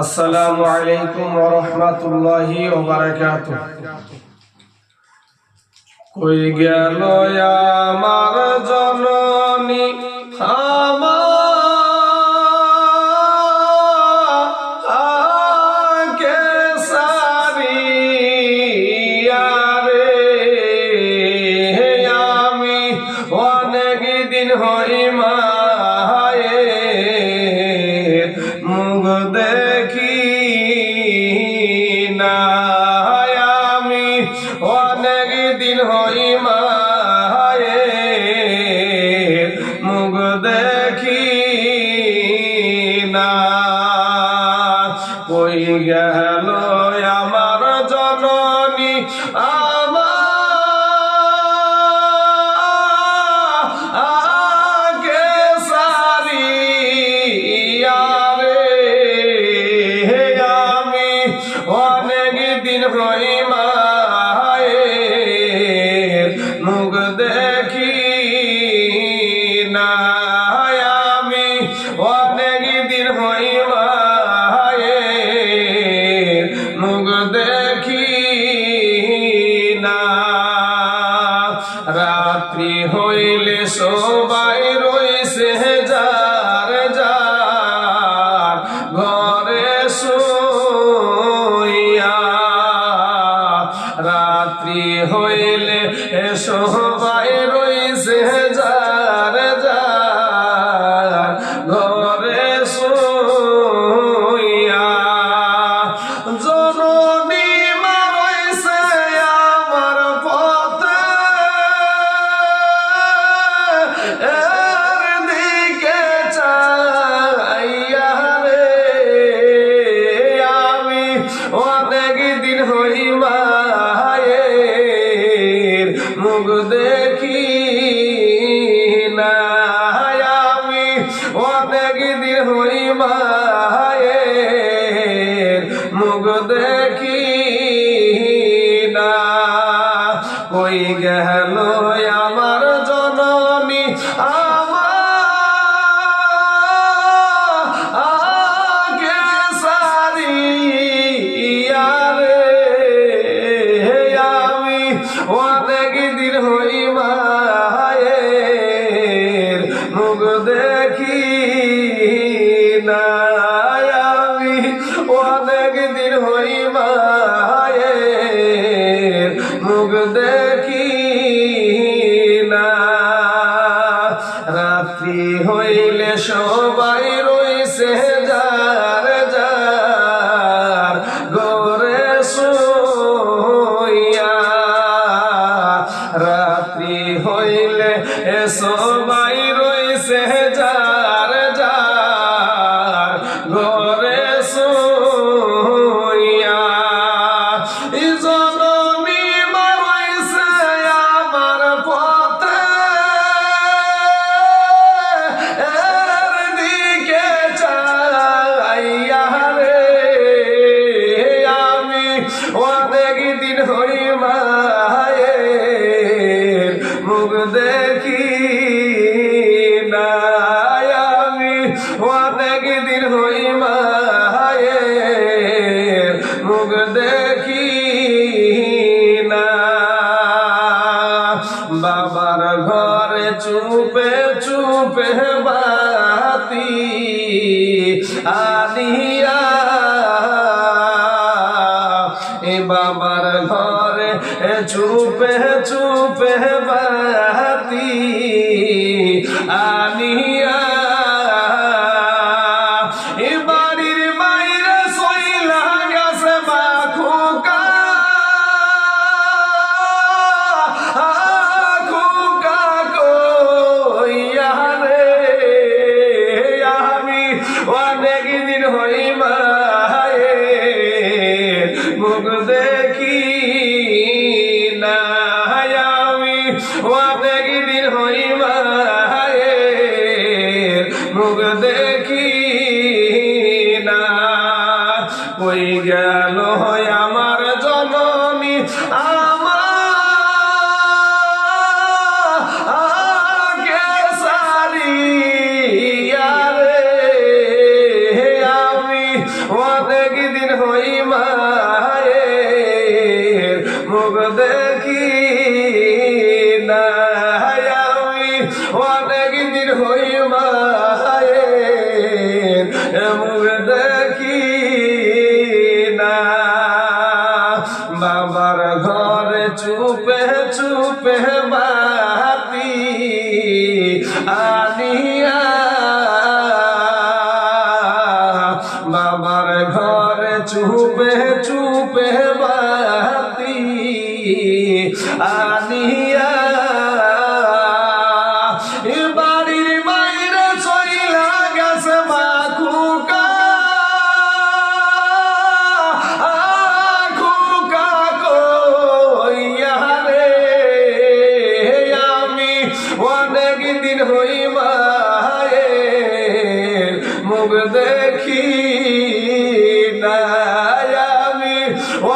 আসসালামু আলাইকুম ওয়া রাহমাতুল্লাহি ওয়া বারাকাতুহু। কই গেল আমার জননী আমাকে সারিয়া রে, আমি অনেক দিন হই মায়ের মুখ দেখি না, আমি অনেক দিন হই মায়ের মুখ দেখি না। কই গেল আমার জননী আমাকে সারিয়া রে, আমি অনেক দিন হই মায়ের মুখ দেখি না, আমি অনেক দিন হই মায়ের মুখ দেখি না। রাত্রি হইলে সবাই রইছে যার যার ঘরে শুইয়া, রাত্রি হইলে সবাই রইছে যার যার ঘরে শুইয়া। জননী মা রইছে আমার পথে, এর দিকে চাইয়া রে, আমি অনেক দিন হই মায়ের মুখ দেখি না, আমি অনেক দিন হই মায়ের মুখ দেখি না। কই গেল আমার জননী আমাকে সারিয়া রে, আমি অনেক দিন হই মায়ের মুখ দেখি না, আমি অনেক দিন হই মায়ের মুখ দেখি না। রাত্রি হইলে সবাই রইছে যার যার ঘরে শুইয়া, রাত্রি হইলে সবাই রইছে যার যার ঘরে শুইয়া। জননী মা রইছে আমার পথে, এর দিকে চাইয়া রে, আমি অনেক দিন হই মায়ের মুখ দেখি না, আমি অনেক দিন হই মায়ের মুখ দেখি না। বাবার ঘরে চুপে চুপে বাতি আনিয়া, এ বাবার ঘরে চুপে চুপে বাতি আনিয়া, এ বাড়ির বাইরে সইলা গেছে বাখুকা, খুকা কইয়া রে, আমি অনেক দিন হই মায়ের মুখ দেখি না, আমি অনেক দিন হই মায়ের মুখ দেখি না। কই গেল আমার জননী আমাকে সারিয়া রে, আমি অনেক দিন হই মায়ের মুখ দেখি না আমি অনেক দিন হই মায়ের মুখ দেখি না বাবার ঘরে চুপে চুপে বাতি আনিয়া বাবার ঘরে চুপে চুপে বাতি আনিয়া বাড়ির বাইরে চইলা গেছে মা খুকা খুকা কইয়া রে আমি অনেক দিন হই মায়ের মুখ দেখি না আমি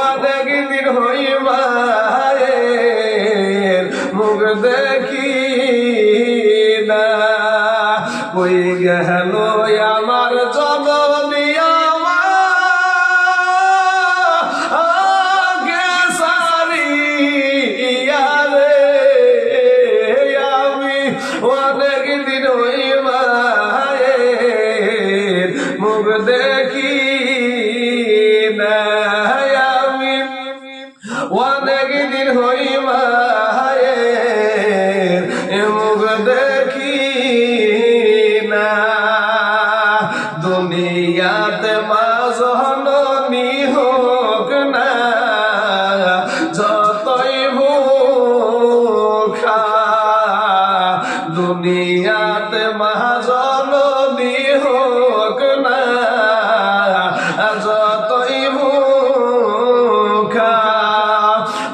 অনেক দিন হই মায়ের মুখ দেখি না কই গেল আমার জননী আমাকে সারিয়া রে আমি অনেক দিন হই মায়ের মুখ দেখি না আমি অনেক দিন হই মায়ের মুখ দেখি না দুনিয়াতে মা জননী হোক না যতই ভুখা দুনিয়াতে মা জননী হোক না যতই ভুখা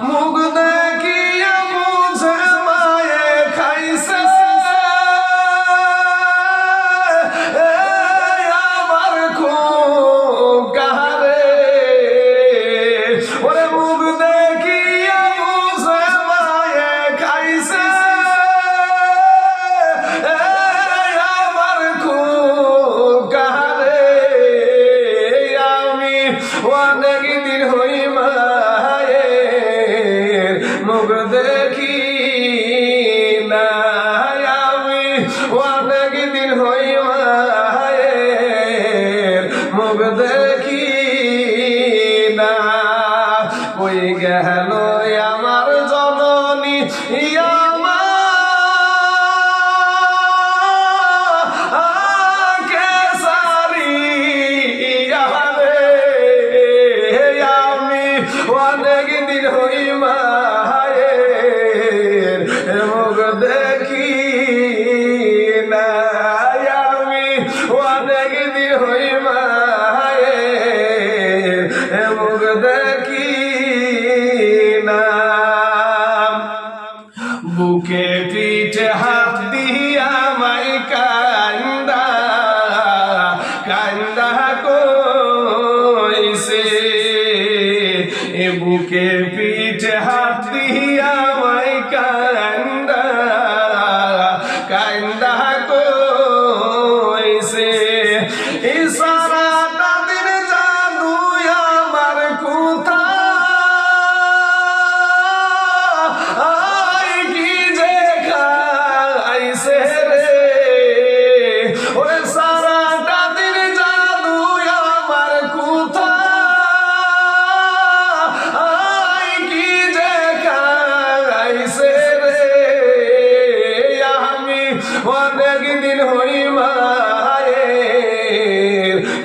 মুখ দেখিয়া বুঝে মায়ে খাইছে আমার খুকা রে ওরে মুখ দেখিয়া বুঝে মায়ে খাইছে আমার খুকা রে আমি অনেক দিন হই মায়ের মুখ দেখি না আমি অনেক দিন হই মায়ের মুখ দেখি না কই গেল আমার জননী আমাকে সারিয়া রে আমি অনেক দিন হই মায়ের মুখ দেখি না আমি অনেক দিন হই মায়ের মুখ দেখি না বুকে পিঠে হাত দিয়া মাই কান্দা কান্দা কইছে বুকে পিঠে হাত দিয়া মাই কান্দা কান্দা কইছে ইশারাটা দিন জাদু আমার কোথায় কি যে খাইছে রে ওরে সারাটা দিন জাদু আমার কোথায় কি যে খাইছে রে আমি অনেক দিন হই মায়ের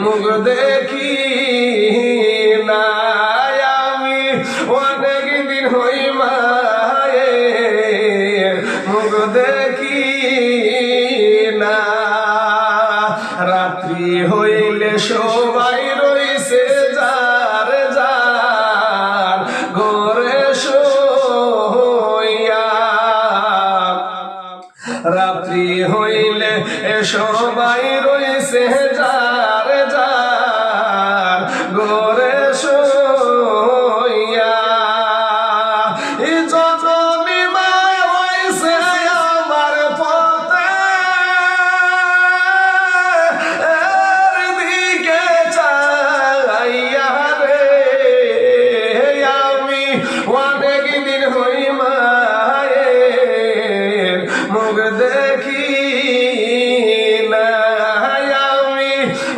মুখ দেখি না আমি অনেক দিন হই মায়ের মুখ দেখি না রাত্রি হইলে সবাই রইছে যার যার ঘরে শোয়া রাত্রি হইলে সবাই রইছে যার যার ঘরে শোয়া জননী মা হইছে আমার পথে দিকে চা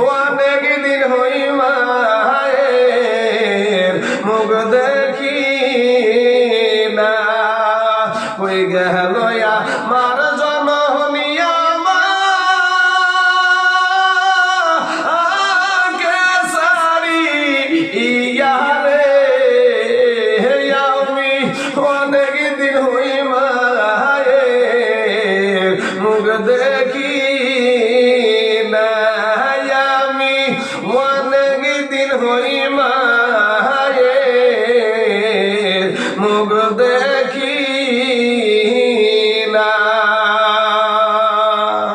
অনেক দিন হইব